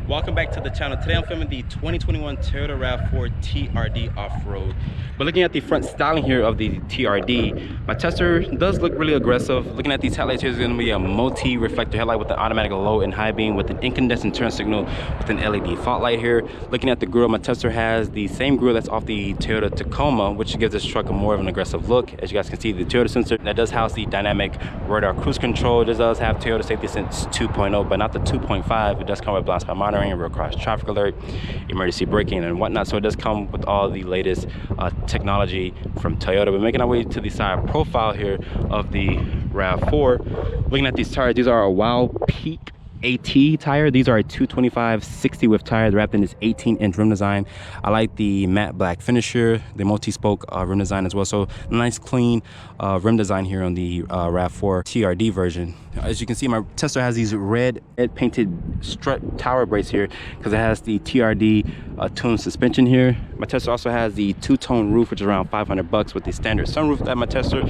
Welcome back to the channel. Today I'm filming the 2021 Toyota RAV4 TRD off-road. But looking at the front styling here of the TRD, my tester does look really aggressive. Looking at these headlights here, is going to be a multi-reflector headlight with an automatic low and high beam with an incandescent turn signal with an LED fault light here. Looking at the grille, my tester has the same grille that's off the Toyota Tacoma, which gives this truck a more of an aggressive look. As you guys can see, the Toyota sensor that does house the dynamic radar cruise control. This does have Toyota Safety Sense 2.0, but not the 2.5. It does come with blind spot monitoring, rear cross traffic alert, emergency braking and whatnot. So it does come with all the latest technology from Toyota. But making our way to the side profile here of the RAV4, looking at these tires, these are a Wow Peak AT tire. These are a 225/60 width tires wrapped in this 18-inch rim design. I like the matte black finish here, the multi-spoke rim design as well. So nice clean rim design here on the RAV4 TRD version. As you can see, my tester has these red painted strut tower brakes here because it has the TRD tuned suspension here. My tester also has the two-tone roof, which is around $500 with the standard sunroof that my tester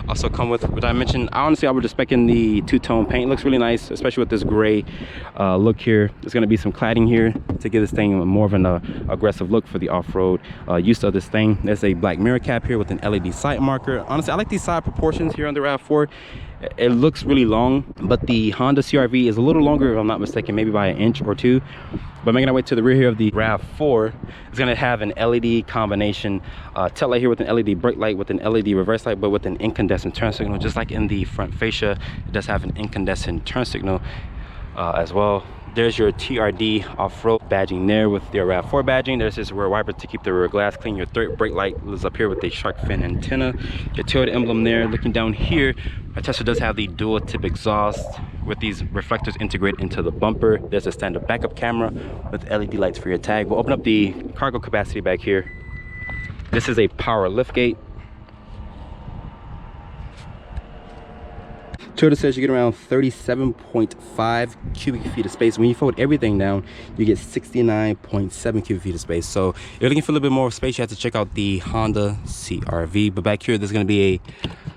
also come with. But I mentioned, honestly, I would just spec in the two-tone paint. It looks really nice, especially with this gray look here. There's going to be some cladding here to give this thing more of an aggressive look for the off-road use of this thing. There's a black mirror cap here with an LED sight marker. Honestly, I like these side proportions here on the RAV4. It looks really long, but the Honda CR-V is a little longer, if I'm not mistaken, maybe by an inch or two. But making our way to the rear here of the RAV4, it's going to have an LED combination tail light here with an LED brake light, with an LED reverse light, but with an incandescent turn signal. Just like in the front fascia, it does have an incandescent turn signal as well. There's your TRD off-road badging there with your RAV4 badging. There's this rear wiper to keep the rear glass clean. Your third brake light is up here with a shark fin antenna. Your Toyota emblem there. Looking down here, my Tesla does have the dual tip exhaust with these reflectors integrated into the bumper. There's a standard backup camera with LED lights for your tag. We'll open up the cargo capacity back here. This is a power liftgate. Toyota says you get around 37.5 cubic feet of space. When you fold everything down, you get 69.7 cubic feet of space. So if you're looking for a little bit more space, you have to check out the Honda CR-V. But back here, there's going to be a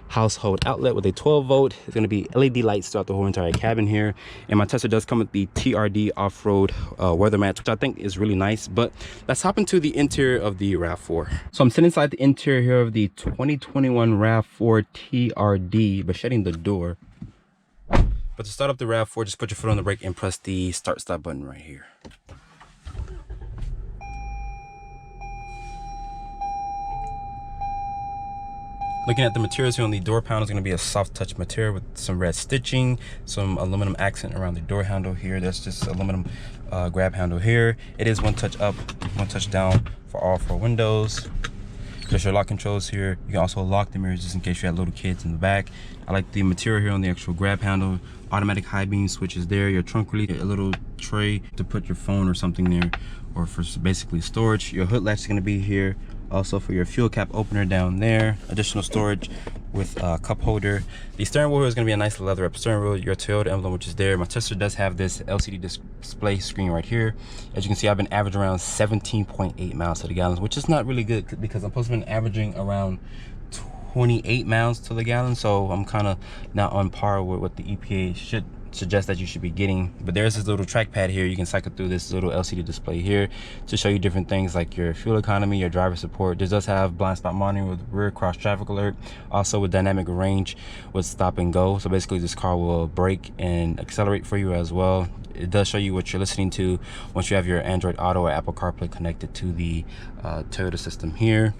household outlet with a 12-volt. There's going to be LED lights throughout the whole entire cabin here. And my Tesla does come with the TRD off-road weather mats, which I think is really nice. But let's hop into the interior of the RAV4. So I'm sitting inside the interior here of the 2021 RAV4 TRD, but shutting the door. But to start up the RAV4, just put your foot on the brake and press the start-stop button right here. Looking at the materials here on the door panel, is going to be a soft touch material with some red stitching, some aluminum accent around the door handle here. There's just aluminum grab handle here. It is one touch up, one touch down for all four windows. There's your lock controls here. You can also lock the mirrors just in case you have little kids in the back. I like the material here on the actual grab handle. Automatic high beam switches there. Your trunk release, a little tray to put your phone or something there, or for basically storage. Your hood latch is going to be here. Also for your fuel cap opener down there. Additional storage with a cup holder. The steering wheel is going to be a nice leather up steering wheel. Your Toyota emblem, which is there. My Tesla does have this LCD display screen right here. As you can see, I've been averaging around 17.8 miles to the gallon, which is not really good because I'm supposed to be averaging around 28 miles to the gallon. So I'm kind of not on par with what the EPA should suggest that you should be getting. But there's this little trackpad here. You can cycle through this little LCD display here to show you different things like your fuel economy, your driver support. This does have blind spot monitoring with rear cross traffic alert, also with dynamic range with stop and go. So basically this car will brake and accelerate for you as well. It does show you what you're listening to once you have your Android Auto or Apple CarPlay connected to the Toyota system here.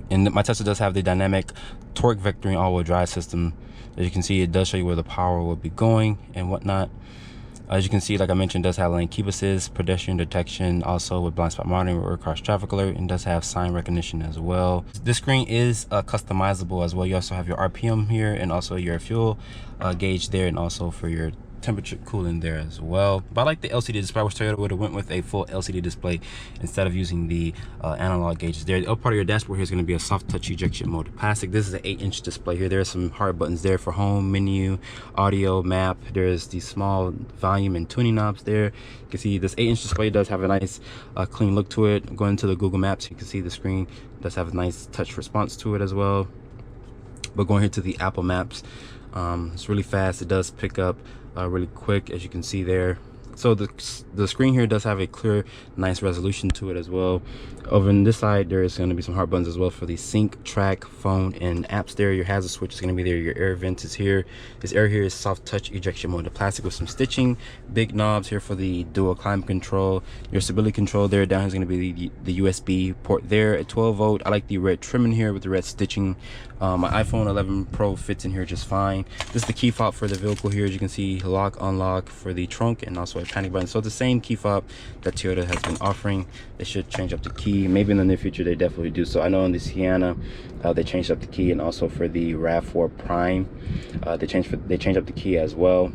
And my Tesla does have the dynamic torque vectoring all-wheel drive system. As you can see, it does show you where the power will be going and whatnot. As you can see, like I mentioned, it does have lane keep assist, pedestrian detection, also with blind spot monitoring, rear cross traffic alert, and does have sign recognition as well. This screen is customizable as well. You also have your RPM here and also your fuel gauge there, and also for your temperature cooling there as well. But I like the LCD display, which Toyota would have went with a full LCD display instead of using the analog gauges there. The upper part of your dashboard here is going to be a soft touch ejection molded plastic. This is an 8-inch display here. There's some hard buttons there for home, menu, audio, map. There's the small volume and tuning knobs there. You can see this 8-inch display does have a nice clean look to it. Going to the Google Maps, you can see the screen does have a nice touch response to it as well. But going here to the Apple Maps, it's really fast. It does pick up really quick, as you can see there. So the screen here does have a clear, nice resolution to it as well. Over on this side, there is going to be some hard buttons as well for the sync, track, phone, and apps there. Your hazard switch is going to be there. Your air vent is here. This air here is soft touch ejection molded plastic with some stitching. Big knobs here for the dual climate control. Your stability control there. Down here is going to be the USB port there at 12 volt. I like the red trim in here with the red stitching. My iPhone 11 Pro fits in here just fine. This is the key fob for the vehicle here. As you can see, lock, unlock for the trunk, and also a panic button. So it's the same key fob that Toyota has been offering. They should change up the key. Maybe in the near future they definitely do. So I know in the Sienna they changed up the key, and also for the RAV4 Prime they changed up the key as well.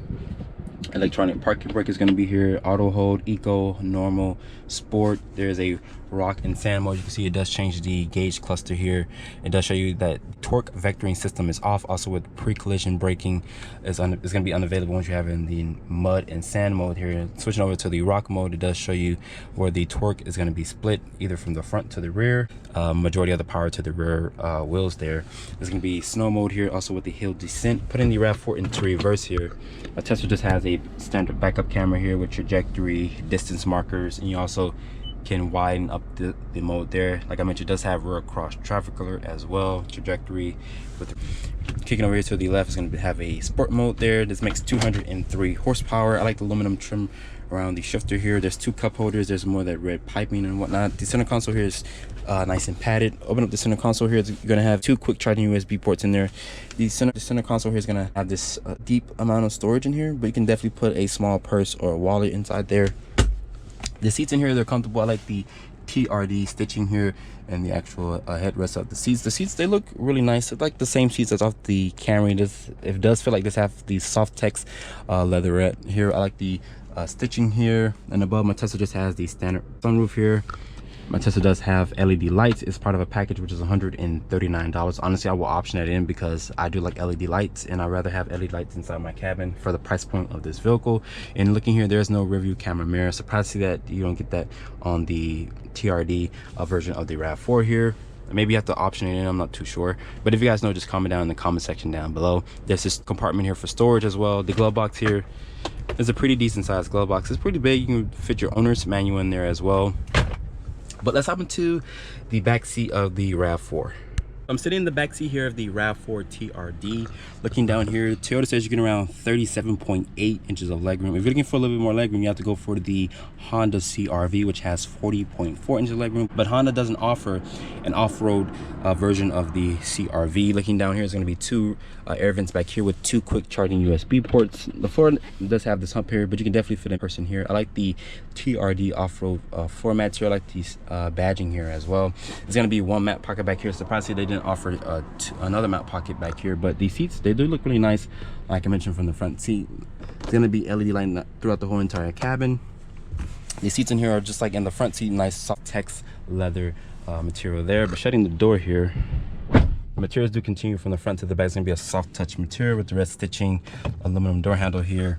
Electronic parking brake is going to be here. Auto hold, eco, normal, sport. There's a rock and sand mode. You can see it does change the gauge cluster here. It does show you that torque vectoring system is off. Also with pre-collision braking is going to be unavailable once you have it in the mud and sand mode here. Switching over to the rock mode, it does show you where the torque is going to be split either from the front to the rear. Majority of the power to the rear wheels there. There's going to be snow mode here, also with the hill descent. Putting the RAV4 into reverse here. A Tesla just has a standard backup camera here with trajectory, distance markers, and you also can widen up the mode there. Like I mentioned, it does have rear cross traffic alert as well. Trajectory with kicking over here to the left is going to have a sport mode there. This makes 203 horsepower. I like the aluminum trim around the shifter here. There's two cup holders. There's more of that red piping and whatnot. The center console here is nice and padded. Open up the center console here. You're going to have two quick charging USB ports in there. The center console here is going to have this deep amount of storage in here, but you can definitely put a small purse or a wallet inside there. The seats in here, they're comfortable. I like the TRD stitching here and the actual headrest of the seats. The seats, they look really nice. It's like the same seats as off the Camry. It does feel like this have the soft text leatherette here. I like the stitching here, and above my Tesla just has the standard sunroof here. My Tesla does have LED lights. It's part of a package which is $139. Honestly, I will option that in because I do like LED lights, and I'd rather have LED lights inside my cabin for the price point of this vehicle. And looking here, there's no rear view camera mirror. Surprised to see that you don't get that on the TRD version of the RAV4 here. Maybe you have to option it in, I'm not too sure. But if you guys know, just comment down in the comment section down below. There's this compartment here for storage as well. The glove box here is a pretty decent sized glove box. It's pretty big. You can fit your owner's manual in there as well. But let's hop into the back seat of the RAV4. I'm sitting in the back seat here of the RAV4 TRD. Looking down here, Toyota says you get around 37.8 inches of legroom. If you're looking for a little bit more legroom, you have to go for the Honda CR-V, which has 40.4 inches of legroom. But Honda doesn't offer an off-road version of the CR-V. Looking down here, is going to be two air vents back here with two quick charging USB ports. The floor does have this hump here, but you can definitely fit in person here. I like the TRD off-road formats here. I like these badging here as well. There's going to be one mat pocket back here. Surprisingly, they didn't offer another mat pocket back here, but the seats, they do look really nice. Like I mentioned, from the front seat, it's going to be LED lighting throughout the whole entire cabin. The seats in here are just like in the front seat, nice soft text leather material there. But shutting the door here, the materials do continue from the front to the back. It's going to be a soft touch material with the red stitching, aluminum door handle here.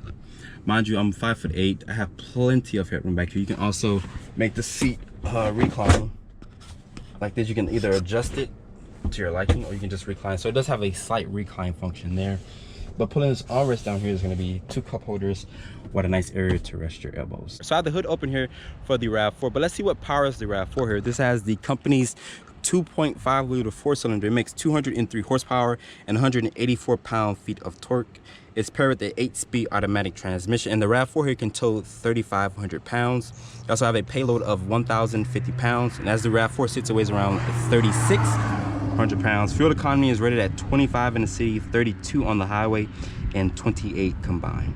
Mind you, I'm 5'8". I have plenty of headroom back here. You can also make the seat recline like this. You can either adjust it to your liking, or you can just recline. So it does have a slight recline function there. But pulling this armrest down here is going to be two cup holders with a nice area to rest your elbows. So I have the hood open here for the RAV4, but let's see what powers the RAV4 here. This has the company's 2.5 liter 4-cylinder. It makes 203 horsepower and 184 pound-feet of torque. It's paired with the 8-speed automatic transmission, and the RAV4 here can tow 3,500 pounds. You also have a payload of 1,050 pounds, and as the RAV4 sits, it weighs around 3,600 pounds. Fuel economy is rated at 25 in the city, 32 on the highway, and 28 combined.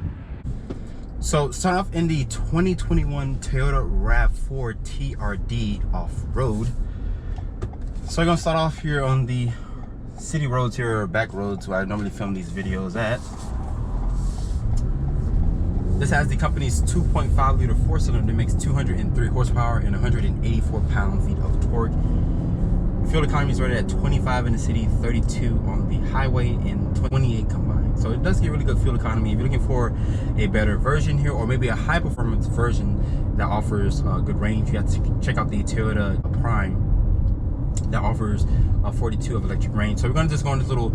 So start off in the 2021 Toyota RAV4 TRD off-road. So we're gonna start off here on the city roads here, or back roads where I normally film these videos at. This has the company's 2.5 liter 4-cylinder. It makes 203 horsepower and 184 pound-feet of torque. Fuel economy is rated at 25 in the city, 32 on the highway, and 28 combined. So it does get really good fuel economy. If you're looking for a better version here, or maybe a high performance version that offers good range, you have to check out the Toyota Prime that offers 42 of electric range. So we're gonna just go on this little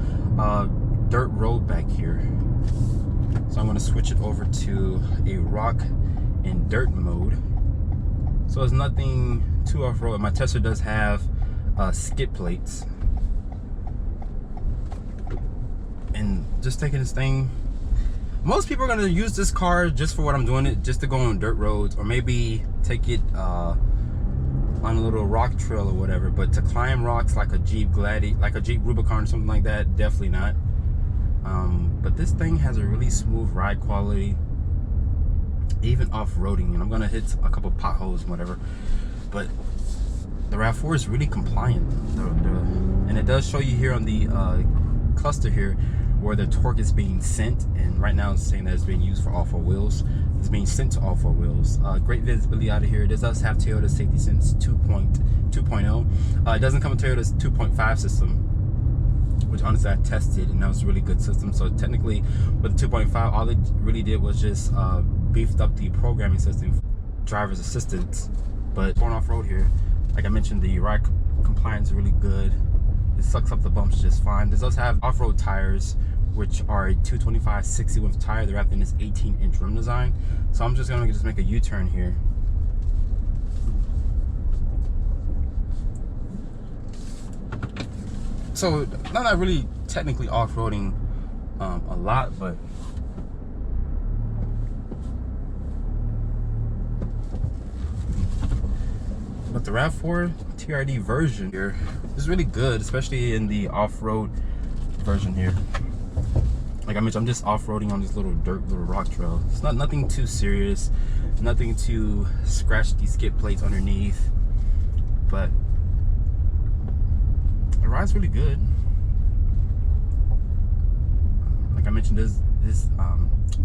dirt road back here. So I'm gonna switch it over to a rock in dirt mode. So it's nothing too off-road. My tester does have skid plates. And just taking this thing, most people are gonna use this car just for what I'm doing it, just to go on dirt roads, or maybe take it on a little rock trail or whatever. But to climb rocks like a Jeep Gladiator, like a Jeep Rubicon or something like that, definitely not. But this thing has a really smooth ride quality, even off-roading, and I'm gonna hit a couple potholes and whatever. But the RAV4 is really compliant, and it does show you here on the cluster here where the torque is being sent, and right now it's saying that it's being used for all four wheels. It's being sent to all four wheels. Great visibility out of here. This does have Toyota Safety Sense 2.0. It doesn't come with Toyota's 2.5 system, which honestly I tested, and that was a really good system. So technically with the 2.5, all it really did was just beefed up the programming system, driver's assistance. But going off-road here, like I mentioned, the ride compliance is really good. It sucks up the bumps just fine. This does have off-road tires, which are a 225 60 width tire. They're wrapped in this 18-inch rim design. So I'm just gonna make a U-turn here. So not really technically off-roading a lot, but the RAV4 TRD version here is really good, especially in the off-road version here. Like I mentioned, I'm just off-roading on this little rock trail. It's nothing too serious, nothing to scratch these skid plates underneath, but the ride's really good. Like I mentioned, this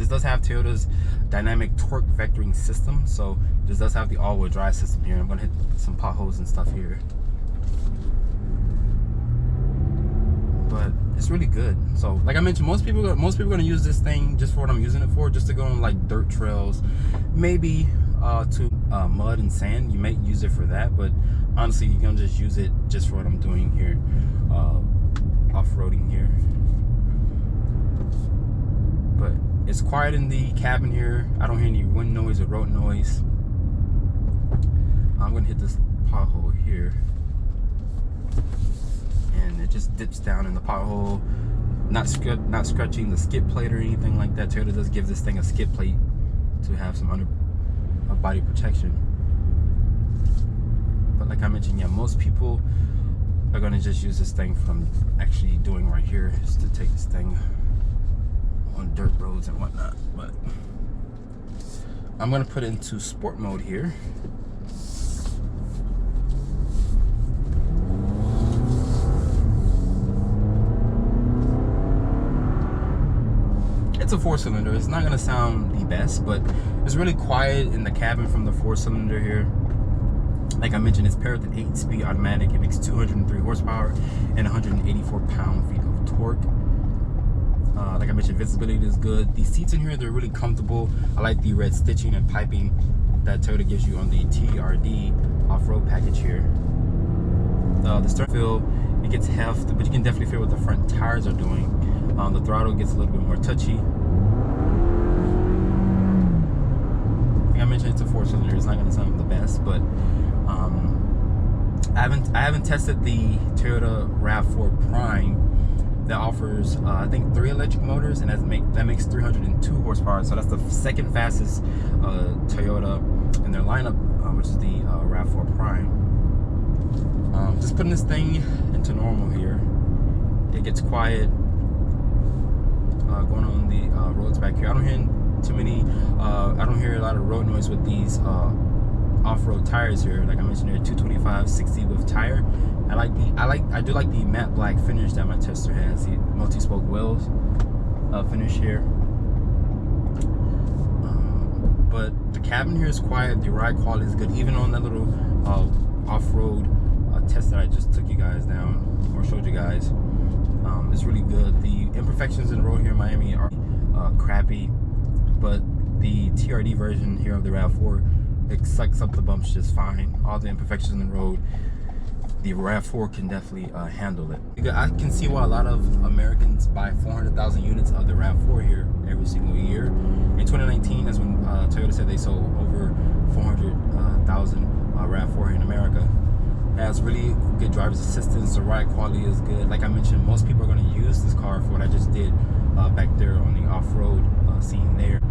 does have Toyota's dynamic torque vectoring system, so this does have the all-wheel drive system here. I'm gonna hit some potholes and stuff here, but it's really good. So like I mentioned, most people are gonna use this thing just for what I'm using it for, just to go on like dirt trails, maybe to mud and sand. You may use it for that, but honestly you're gonna just use it just for what I'm doing here, off-roading here. But it's quiet in the cabin here. I don't hear any wind noise or road noise. I'm gonna hit this pothole here, and it just dips down in the pothole, not scratching the skid plate or anything like that. Toyota does give this thing a skid plate to have some under body protection. But like I mentioned, yeah, most people are gonna just use this thing from actually doing right here, is to take this thing on dirt roads and whatnot. But I'm gonna put it into sport mode here. It's a 4-cylinder. It's not gonna sound the best, but it's really quiet in the cabin from the 4-cylinder here. Like I mentioned, it's paired with an 8-speed automatic. It makes 203 horsepower and 184 pound-feet of torque. Like I mentioned, visibility is good. The seats in here, they're really comfortable. I like the red stitching and piping that Toyota gives you on the TRD off-road package here. The steering feel, it gets heft, but you can definitely feel what the front tires are doing. The throttle gets a little bit more touchy. Like I mentioned, it's a 4-cylinder. It's not going to sound the best, but I haven't tested the Toyota RAV4 Prime that offers I think 3 electric motors, and that makes 302 horsepower. So that's the second fastest Toyota in their lineup, which is the RAV4 Prime. Just putting this thing into normal here, it gets quiet going on the roads back here. I don't hear too many. I don't hear a lot of road noise with these off-road tires here. Like I mentioned, they're 225 60 width tire. I do like the matte black finish that my tester has. The multi-spoke wheels finish here. But the cabin here is quiet. The ride quality is good, even on that little off-road test that I just took you guys down, or showed you guys. It's really good. The imperfections in the road here in Miami are crappy, but the TRD version here of the RAV4, it sucks up the bumps just fine. All the imperfections in the road, the RAV4 can definitely handle it. I can see why a lot of Americans buy 400,000 units of the RAV4 here every single year. In 2019, that's when Toyota said they sold over over 400,000 RAV4 here in America. It has really good driver's assistance. The ride quality is good. Like I mentioned, most people are going to use this car for what I just did back there on the off-road scene there.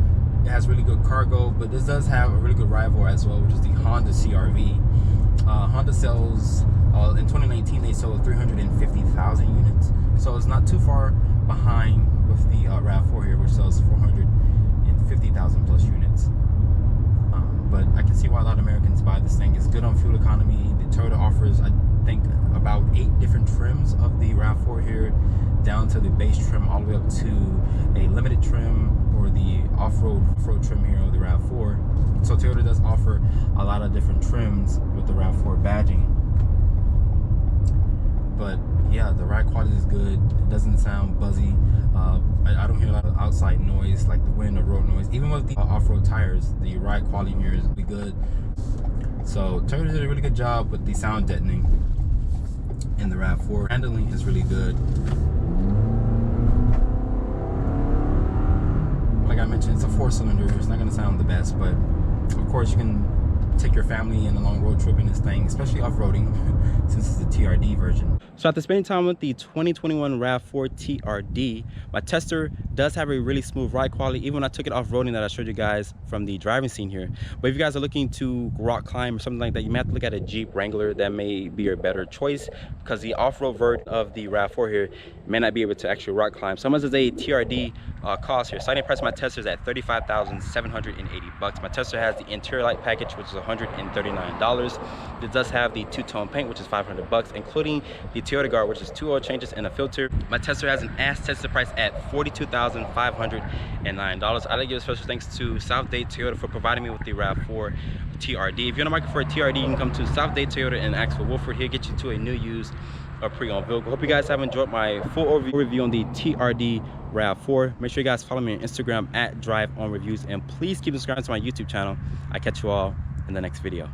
It has really good cargo, but this does have a really good rival as well, which is the Honda CR-V. Honda sells, in 2019, they sold 350,000 units. So it's not too far behind with the RAV4 here, which sells 450,000 plus units. But I can see why a lot of Americans buy this thing. It's good on fuel economy. The Toyota offers, I think, about 8 different trims of the RAV4 here, down to the base trim all the way up to a limited trim or the off-road trim here of the RAV4. So Toyota does offer a lot of different trims with the RAV4 badging. But yeah, the ride quality is good. It doesn't sound buzzy. I don't hear a lot of outside noise like the wind or road noise. Even with the off-road tires, the ride quality here is really good. So Toyota did a really good job with the sound deadening in the RAV4. Handling is really good. Like I mentioned, it's a 4-cylinder. It's not going to sound the best, but of course you can take your family in a long road trip in this thing, especially off-roading, since it's the TRD version. So after spending time with the 2021 RAV4 TRD, my tester does have a really smooth ride quality, even when I took it off-roading that I showed you guys from the driving scene here. But if you guys are looking to rock climb or something like that, you may have to look at a Jeep Wrangler. That may be your better choice, because the off-road version of the RAV4 here may not be able to actually rock climb. So how much does a TRD cost here? Starting price of my tester is at $35,780. My tester has the interior light package, which is $139. It does have the two-tone paint, which is $500, including the Toyota Guard, which is 2 oil changes and a filter. My tester has an as tested price at $42,509. I'd like to give a special thanks to South Dade Toyota for providing me with the RAV4 TRD. If you're in the market for a TRD, you can come to South Dade Toyota and ask for Wilford. He'll get you to a new, used, or pre-owned vehicle. Hope you guys have enjoyed my full overview on the TRD RAV4. Make sure you guys follow me on Instagram at DriveOnReviews, and please keep subscribing to my YouTube channel. I catch you all in the next video.